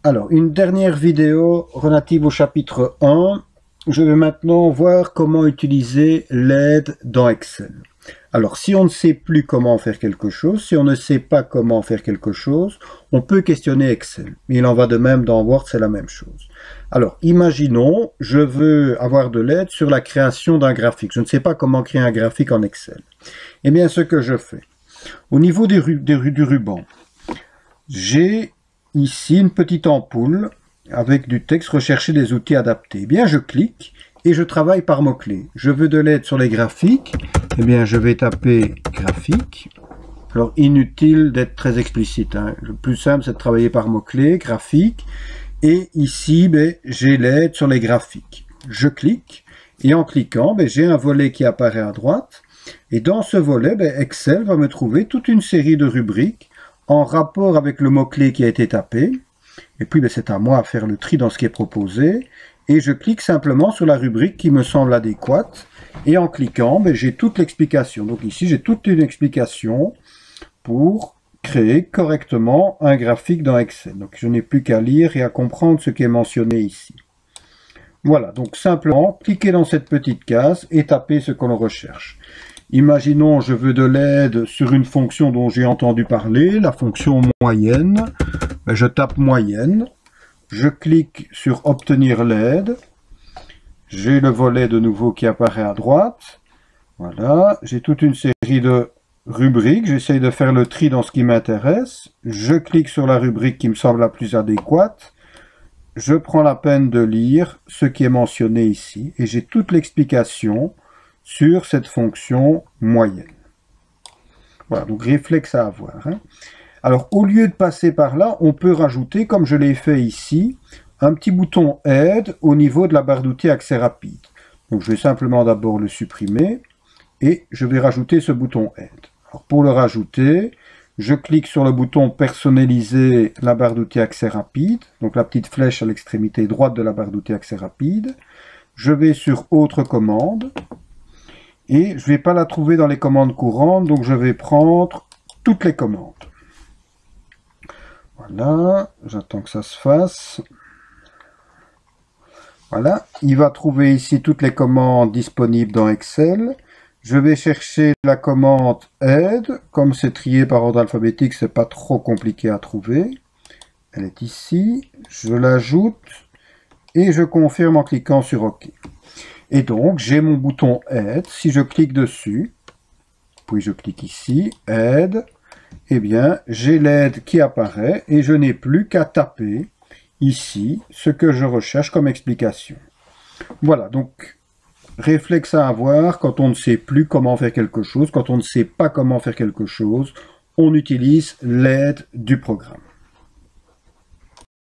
Alors, une dernière vidéo relative au chapitre 1. Je vais maintenant voir comment utiliser l'aide dans Excel. Alors, si on ne sait plus comment faire quelque chose, si on ne sait pas comment faire quelque chose, on peut questionner Excel. Il en va de même dans Word, c'est la même chose. Alors, imaginons, je veux avoir de l'aide sur la création d'un graphique. Je ne sais pas comment créer un graphique en Excel. Eh bien, ce que je fais, au niveau du ruban, j'ai ici une petite ampoule avec du texte rechercher des outils adaptés. Eh bien, je clique et je travaille par mots-clés. Je veux de l'aide sur les graphiques. Eh bien, je vais taper graphique. Alors, inutile d'être très explicite, hein. Le plus simple, c'est de travailler par mots-clés, graphique. Et ici, j'ai l'aide sur les graphiques. Je clique et en cliquant, j'ai un volet qui apparaît à droite. Et dans ce volet, Excel va me trouver toute une série de rubriques en rapport avec le mot-clé qui a été tapé. Et puis c'est à moi à faire le tri dans ce qui est proposé. Et je clique simplement sur la rubrique qui me semble adéquate. Et en cliquant, j'ai toute l'explication. Donc ici, j'ai toute une explication pour créer correctement un graphique dans Excel. Donc je n'ai plus qu'à lire et à comprendre ce qui est mentionné ici. Voilà, donc simplement, cliquez dans cette petite case et tapez ce que l'on recherche. Imaginons, je veux de l'aide sur une fonction dont j'ai entendu parler, la fonction moyenne. Je tape moyenne, je clique sur obtenir l'aide. J'ai le volet de nouveau qui apparaît à droite. Voilà, j'ai toute une série de rubriques. J'essaye de faire le tri dans ce qui m'intéresse. Je clique sur la rubrique qui me semble la plus adéquate. Je prends la peine de lire ce qui est mentionné ici et j'ai toute l'explication sur cette fonction moyenne. Voilà, donc réflexe à avoir, hein. Alors, au lieu de passer par là, on peut rajouter, comme je l'ai fait ici, un petit bouton aide au niveau de la barre d'outils accès rapide. Donc, je vais simplement d'abord le supprimer et je vais rajouter ce bouton aide. Alors, pour le rajouter, je clique sur le bouton personnaliser la barre d'outils accès rapide, donc la petite flèche à l'extrémité droite de la barre d'outils accès rapide. Je vais sur autre commande. Et je ne vais pas la trouver dans les commandes courantes, donc je vais prendre toutes les commandes. Voilà, j'attends que ça se fasse. Voilà, il va trouver ici toutes les commandes disponibles dans Excel. Je vais chercher la commande aide. Comme c'est trié par ordre alphabétique, c'est pas trop compliqué à trouver. Elle est ici, je l'ajoute et je confirme en cliquant sur OK. Et donc, j'ai mon bouton aide. Si je clique dessus, puis je clique ici, aide, eh bien, j'ai l'aide qui apparaît et je n'ai plus qu'à taper ici ce que je recherche comme explication. Voilà, donc, réflexe à avoir quand on ne sait plus comment faire quelque chose, quand on ne sait pas comment faire quelque chose, on utilise l'aide du programme.